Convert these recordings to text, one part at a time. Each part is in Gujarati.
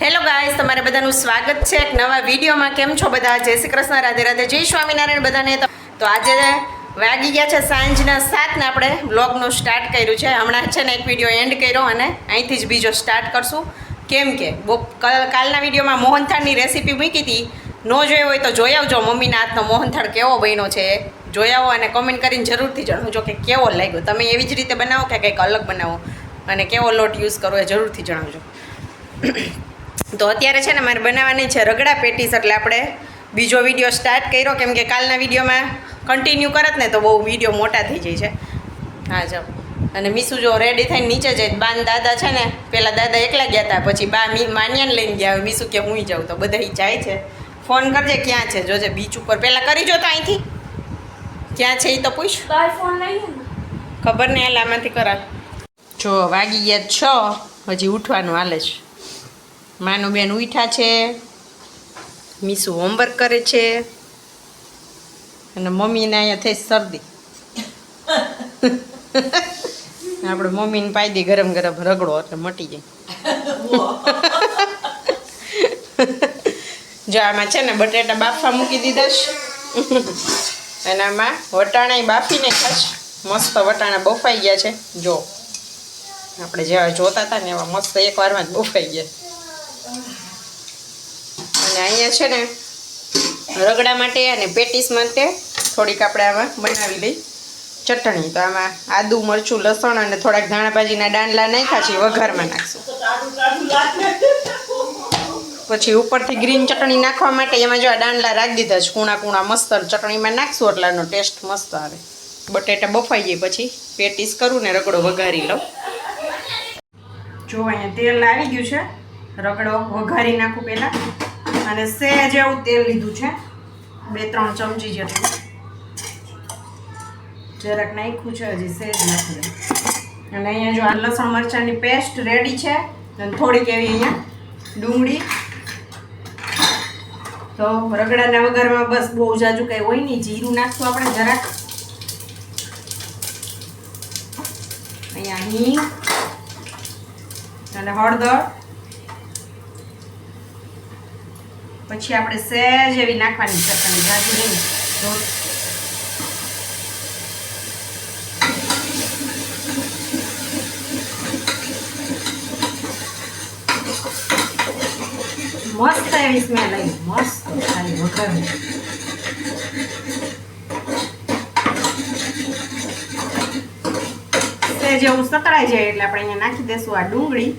હેલો ગાઈસ, તમારે બધાનું સ્વાગત છે એક નવા વિડીયોમાં. કેમ છો બધા? જય શ્રી કૃષ્ણ, રાધે રાધે, જય સ્વામિનારાયણ બધાને. તો આજે વાગી ગયા છે સાંજના 7 ને આપણે વ્લોગનું સ્ટાર્ટ કર્યું છે. હમણાં છે ને એક વિડીયો એન્ડ કર્યો અને અહીંથી જ બીજો સ્ટાર્ટ કરશું. કેમ કે કાલના વિડીયોમાં મોહનથાળની રેસીપી મૂકી હતી. ન જોયો હોય તો જોઈ આવજો. મમ્મીના હાથનો મોહનથાળ કેવો બન્યો છે જોઈ આવો અને કોમેન્ટ કરીને જરૂરથી જણાવજો કે કેવો લાગ્યો. તમે એવી જ રીતે બનાવો કે કંઈક અલગ બનાવો અને કેવો લોટ યુઝ કરો એ જરૂરથી જણાવજો. તો અત્યારે છે ને મારે બનાવવાની છે રગડા પેટીસ, એટલે આપણે બીજો વિડીયો સ્ટાર્ટ કર્યો. કેમ કે કાલના વિડીયોમાં કન્ટિન્યુ કરત ને તો બહુ વિડીયો મોટા થઈ જાય છે. હા જાઓ. અને મીસુ જો રેડી થઈને નીચે જાય. બાન દાદા છે ને, પહેલાં દાદા એકલા ગયા હતા, પછી બા માન્યાને લઈને ગયા. હવે મીસુ કે હું જાઉં, તો બધા જાય છે. ફોન કરજે ક્યાં છે, જોજે બીચ ઉપર. પહેલાં કરી જો તો અહીંથી ક્યાં છે એ તો પૂછ. ફોન લઈ ખબર નહીં, હાલ આમાંથી કરા. જો વાગી ગયા 6, હજી ઉઠવાનું હાલે છે. માનું બેન ઉઠ્યા છે, મીસુ હોમવર્ક કરે છે અને મમ્મીને અહીંયા થઈ શરદી. આપણે મમ્મીને પાઈ દે ગરમ ગરમ રગડો એટલે મટી જાય. જો આમાં છે ને બટેટા બાફવા મૂકી દીધા છે અને આમાં વટાણા બાફીને ખાશ. મસ્ત વટાણા બફાઈ ગયા છે. જો આપણે જેવા જોતા હતા ને એવા મસ્ત એક વારમાં જ બફાઈ ગયા. અને અહીંયા છે ને રગડા માટે અને પેટીસ માટે થોડીક આપણે આમાં બનાવી લઈ ચટણી. તો આમાં આદુ, મરચું, લસણ અને થોડાક ધાણાભાજીના દાંડલા નાખ્યા છે, વઘારમાં નાખશું. પછી ઉપરથી ગ્રીન ચટણી નાખવા માટે એમાં જો આ દાંડલા રાખી દીધા છે કૂણા કૂણા. મસ્ત ચટણીમાં નાખશું એટલે આનો ટેસ્ટ મસ્ત આવે. બટેટા બફાઈ જાય પછી પેટીસ કરું ને રગડો વઘારી લઉં. જો અહીંયા તેલ આવી ગયું છે, રગડો વઘારી નાખું પહેલાં. અને સહેજ એવું તેલ લીધું છે, 2-3 ચમચી જેટલું. જરાક નાખ્યું છે, હજી સહેજ નાખી દઉં. અને અહીંયા જો આ લસણ મરચાંની પેસ્ટ રેડી છે અને થોડીક એવી અહીંયા ડુંગળી. તો રગડાના વઘારમાં બસ બહુ જાજુ કંઈ હોય નહીં. જીરું નાખશું આપણે જરાક, અહીંયા હિંગ અને હળદર. પછી આપણે સહેજ એવી નાખવાની ચટણી, જાજુ નહીં. મસ્ત એવી સ્મેલ આવી, મસ્ત ખાલી વઘાર. સહેજ એવું સતળાઈ જાય એટલે આપણે અહીંયા નાખી દઈશું આ ડુંગળી.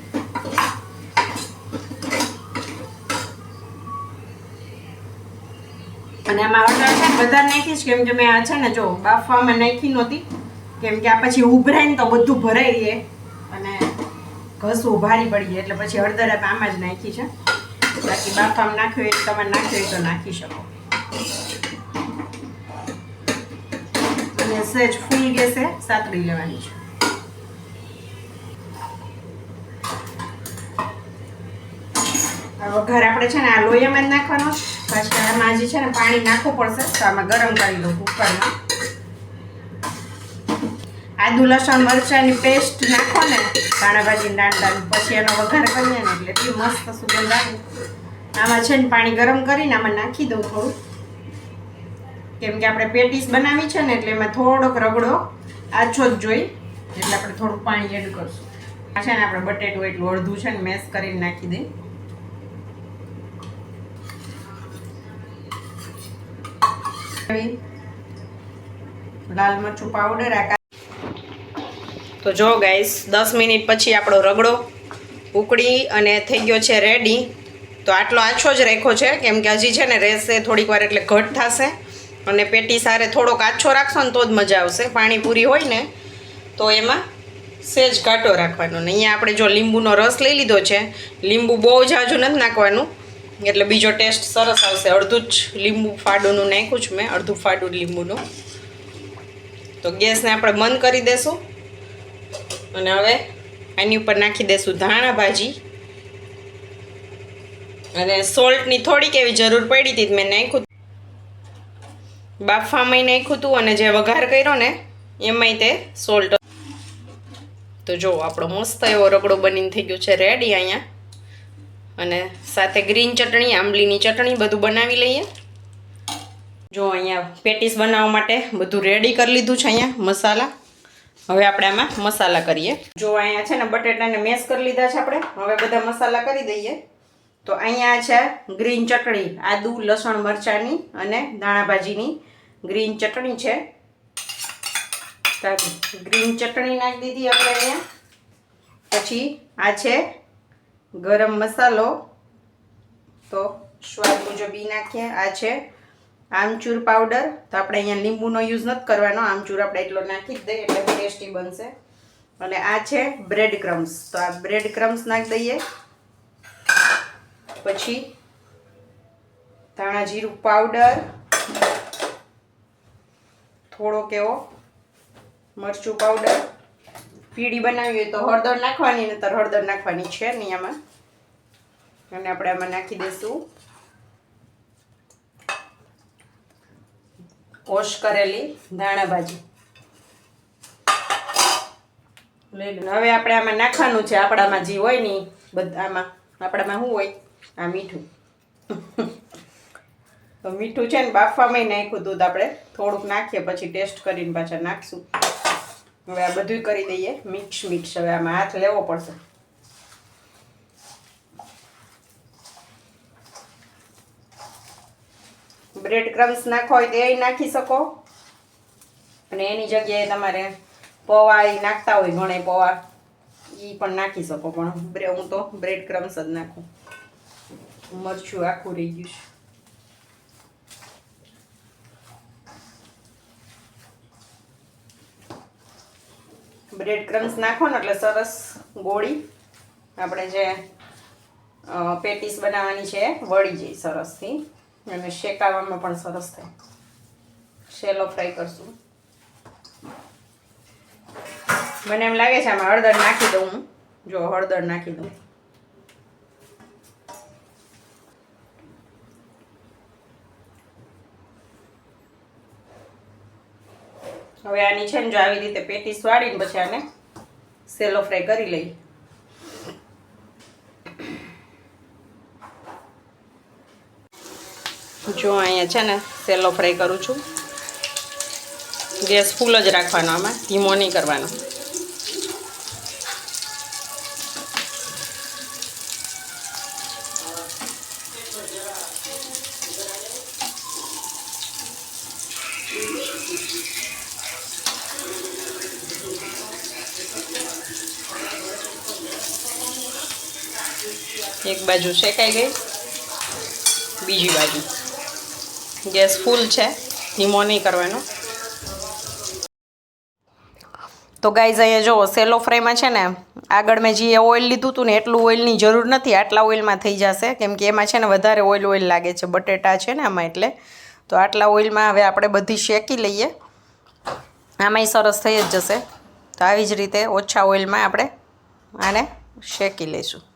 અને આમાં હળદર છે બધા નાખીશ, કેમ કે મેં આ છે ને જો બાફવામાં નાખી નહોતી. કેમ કે આ પછી ઉભરાય ને તો બધું ભરાઈ રહે અને ઘસવું ભારી પડી જાય, એટલે પછી હળદર આમાં જ નાખી છે. બાકી બાફામાં નાખ્યું હોય તમારે નાખ્યું હોય તો નાખી શકો. અને સહેજ ફૂલ ગેસે સાતળી લેવાની છે. વઘાર આપણે છે ને આ લોહીમાં જ નાખવાનો. પછી આમાં હજી છે ને પાણી નાખવું પડશે, તો આમાં ગરમ કરી લઉં કુકરમાં. આદુ, લસણ, મરચાંની પેસ્ટ નાખો ને ધાણાભાજી દાંડલા, પછી એનો વઘાર કરીએ ને એટલે એટલી મસ્ત સુગંધ આવે. આમાં છે ને પાણી ગરમ કરીને આમાં નાખી દઉં થોડું. કેમ કે આપણે પેટીસ બનાવી છે ને એટલે એમાં થોડોક રગડો આછો જ જોઈ, એટલે આપણે થોડુંક પાણી એડ કરશું. આ છે ને આપણે બટેટું એટલું અડધું છે ને મેશ કરીને નાખી દઈએ. લાલ મરચું પાવડર. તો જો ગાઈસ 10 મિનિટ પછી આપણો રગડો ઉકળી અને થઈ ગયો છે રેડી. તો આટલો આછો જ રાખ્યો છે, કેમ કે હજી છે ને રહેશે થોડીક વાર એટલે ઘટ થશે. અને પેટી સારે થોડોક આછો રાખશો ને તો જ મજા આવશે. પાણીપુરી હોય ને તો એમાં સહેજ ઘાટો રાખવાનો. ને અહીંયા આપણે જો લીંબુનો રસ લઈ લીધો છે. લીંબુ બહુ જાજુ નથી નાખવાનું, એટલે બીજો ટેસ્ટ સરસ આવશે. અડધું જ લીંબુ ફાડુનું નાખ્યું છું મેં, અડધું ફાડું લીંબુનું. તો ગેસને આપણે બંધ કરી દઈશું અને હવે આની ઉપર નાખી દઈશું ધાણાભાજી. અને સોલ્ટની થોડીક એવી જરૂર પડી હતી, મેં નાખ્યું. બાફવામાં નાખ્યું હતું અને જે વઘાર કર્યો ને એમાંય તે સોલ્ટ. તો જો આપણો મસ્ત એવો રગડો બનીને થઈ ગયો છે રેડી. અહીંયા અને સાથે ગ્રીન ચટણી, આંબલીની ચટણી બધું બનાવી લઈએ. જો અહીંયા પેટીસ બનાવવા માટે બધું રેડી કરી લીધું છે. અહીંયા મસાલા, હવે આપણે આમાં મસાલા કરીએ. જો અહીંયા છે ને બટેટાને મેશ કરી લીધા છે આપણે. હવે બધા મસાલા કરી દઈએ. તો અહીંયા છે ગ્રીન ચટણી, આદુ લસણ મરચાંની અને ધાણા ભાજીની ગ્રીન ચટણી છે. ગ્રીન ચટણી નાખી દીધી આપણે અહીંયા. પછી આ છે ગરમ મસાલો, તો સ્વાદ મુજબ ઈ નાખીએ. આ છે આમચૂર પાવડર, તો આપણે અહીંયા લીંબુનો યુઝ નથી કરવાનો, આમચૂર આપણે એટલો નાખી જ દઈએ એટલે ટેસ્ટી બનશે. અને આ છે બ્રેડ ક્રમ્સ, તો આ બ્રેડ ક્રમ્સ નાખી દઈએ. પછી ધાણા જીરું પાવડર, થોડોક એવો મરચું પાવડર. પીળી બનાવી હોય તો હળદર નાખવાની, નહીતર હળદર નાખવાની છે નહીં આમાં. અને આપણે આમાં નાખી દઈશું વોશ કરેલી ધાણા ભાજી. લઈ લો. હવે આપણે આમાં નાખવાનું છે આપણામાં જે હોય ને બધામાં. આપણામાં શું હોય? આ મીઠું. તો મીઠું છે ને બાફવામાં નાખ્યું દૂધ આપણે થોડુંક નાખીએ, પછી ટેસ્ટ કરીને પાછા નાખશું. હવે આ બધું કરી દઈએ મિક્સ. હવે આમાં હાથ લેવો પડશે. બ્રેડ ક્રમ્સ નાખો હોય તો એ નાખી શકો, અને એની જગ્યાએ તમારે પૌવા એ નાખતા હોય ઘણે પૌવા, એ પણ નાખી શકો. પણ હું તો બ્રેડ ક્રમ્સ જ નાખું. મરચું આખું રહી ગયું છે. બ્રેડ ક્રમ્સ નાખો ને એટલે સરસ ગોળી આપણે જે પેટીસ બનાવવાની છે વળી જાય સરસથી, અને શેકાવામાં પણ સરસ થાય. શેલો ફ્રાય કરશું. મને એમ લાગે છે આમાં હળદર નાખી દઉં હું. જો હળદર નાખી દઉં. હવે આની છે ને જો આવી રીતે પેટીસ વાળીને પછી આને સેલો ફ્રાય કરી લઈએ. જો અહીંયા છે ને સેલો ફ્રાય કરું છું. ગેસ ફૂલ જ રાખવાનો, આમાં ધીમો નહીં કરવાનો. એક બાજુ શેકાઈ ગઈ, બીજી બાજુ ગેસ ફૂલ છે, ધીમો નહીં કરવાનો. તો ગાઈઝ અહીંયા જો સેલો ફ્રાયમાં છે ને આગળ મેં જે ઓઇલ લીધું હતું ને એટલું ઓઇલની જરૂર નથી, આટલા ઓઇલમાં થઈ જશે. કેમ કે એમાં છે ને વધારે ઓઇલ લાગે છે, બટેટા છે ને આમાં, એટલે તો આટલા ઓઇલમાં હવે આપણે બધી શેકી લઈએ. આમાંય સરસ થઈ જ જશે. તો આવી જ રીતે ઓછા ઓઇલમાં આપણે આને શેકી લઈશું.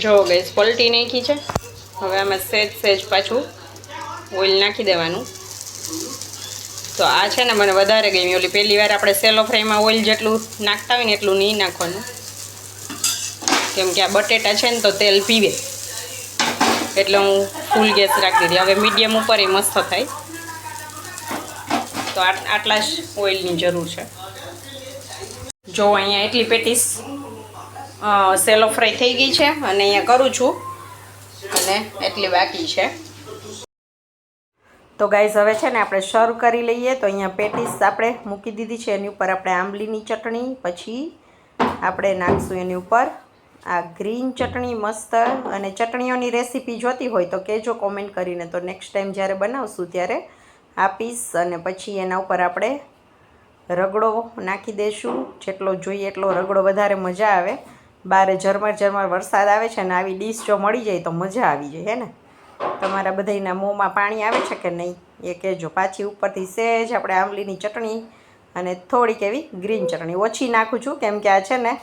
જો ગેસ પલટી નાખી છે. હવે આમાં સહેજ પાછું ઓઇલ નાખી દેવાનું. તો આ છે ને મને વધારે ગમી. ઓલી પહેલી વાર આપણે સેલો ફ્રાયમાં ઓઇલ જેટલું નાખતા હોય ને એટલું નહીં નાખવાનું, કેમ કે આ બટેટા છે ને તો તેલ પીવે, એટલે હું ફૂલ ગેસ રાખી દીધી. હવે મીડિયમ ઉપર એ મસ્ત થાય. તો આટલા જ ઓઇલની જરૂર છે. જો અહીંયા એટલી પેટીસ સેલો ફ્રાય થઈ ગઈ છે, અને અહીંયા કરું છું, અને એટલી બાકી છે. તો ગાઈઝ હવે છે ને આપણે સર્વ કરી લઈએ. તો અહીંયા પેટીસ આપણે મૂકી દીધી છે, એની ઉપર આપણે આંબલીની ચટણી, પછી આપણે નાખશું એની ઉપર આ ગ્રીન ચટણી મસ્ત. અને ચટણીઓની રેસીપી જોતી હોય તો કહેજો કોમેન્ટ કરીને, તો નેક્સ્ટ ટાઈમ જ્યારે બનાવશું ત્યારે આપીશ. અને પછી એના ઉપર આપણે રગડો નાખી દઈશું, જેટલો જોઈએ એટલો રગડો, વધારે મજા આવે. બારે ઝરમર વરસાદ આવે છે ને આવી ડીશ જો મળી જાય તો મજા આવી જાય. હે ને, તમારા બધાના મોંમાં પાણી આવે છે કે નહીં એ કહેજો. પાછી ઉપરથી સહેજ આપણે આંબલીની ચટણી અને થોડીક એવી ગ્રીન ચટણી ઓછી નાખું છું, કેમ કે આ છે ને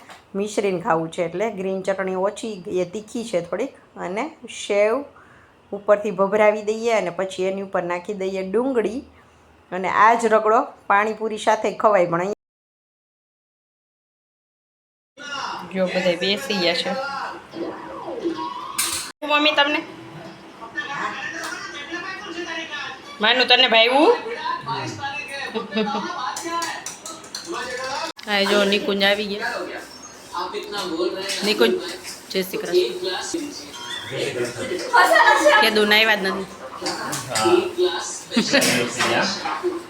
મિશ્રીને ખાવું છે, એટલે ગ્રીન ચટણી ઓછી, એ તીખી છે થોડીક. અને સેવ ઉપરથી ભભરાવી દઈએ, અને પછી એની ઉપર નાખી દઈએ ડુંગળી. અને આ જ રગડો પાણીપુરી સાથે ખવાય. પણ જો બધા બેસી ગયા છે. મમ્મી તમને માનું તને ભાઈવું હા જો નિકુંજ આવી ગયા. નિકુંજ જય શ્રી કૃષ્ણ. કીધું ના આવ્યા જ નથી.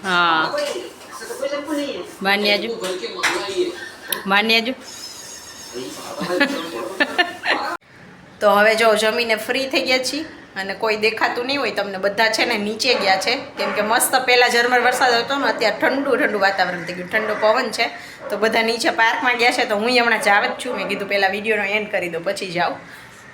હા માન્યાજુ માન્યાજુ. તો હવે જો જમીને ફ્રી થઈ ગયા છીએ અને કોઈ દેખાતું નહીં હોય તમને. બધા છે ને નીચે ગયા છે કેમ કે મસ્ત પહેલાં ઝરમર વરસાદ હતો ને અત્યારે ઠંડુ ઠંડુ વાતાવરણ થઈ ગયું, ઠંડો પવન છે. તો બધા નીચે પાર્કમાં ગયા છે. તો હું હમણાં જાવ જ છું. મેં કીધું પહેલાં વિડીયોનો એન્ડ કરી દો પછી જાઉં.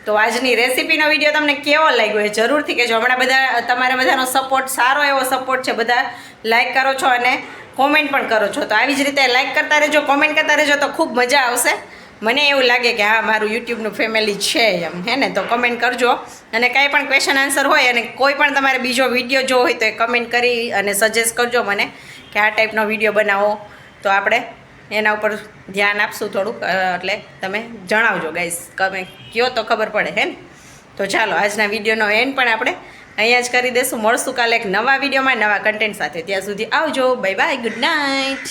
તો આજની રેસીપીનો વિડીયો તમને કેવો લાગ્યો એ જરૂરથી કહેજો. હમણાં બધા તમારા બધાનો સપોર્ટ સારો એવો સપોર્ટ છે. બધા લાઈક કરો છો અને કોમેન્ટ પણ કરો છો. તો આવી જ રીતે લાઈક કરતા રહેજો, કોમેન્ટ કરતા રહેજો તો ખૂબ મજા આવશે. મને એવું લાગે કે હા મારું યુટ્યુબનું ફેમિલી છે એમ, હે ને? તો કમેન્ટ કરજો. અને કાંઈ પણ ક્વેશ્ચન આન્સર હોય અને કોઈ પણ તમારે બીજો વિડીયો જો હોય તો એ કમેન્ટ કરી અને સજેસ્ટ કરજો મને કે આ ટાઈપનો વિડીયો બનાવો. તો આપણે એના ઉપર ધ્યાન આપશું થોડુંક. એટલે તમે જણાવજો ગાઈસ, તમે કયો તો ખબર પડે, હે ને? તો ચાલો આજના વિડીયોનો એન્ડ પણ આપણે અહીંયા જ કરી દઈશું. મળશું કાલે એક નવા વિડીયોમાં નવા કન્ટેન્ટ સાથે. ત્યાં સુધી આવજો. Bye bye, good night.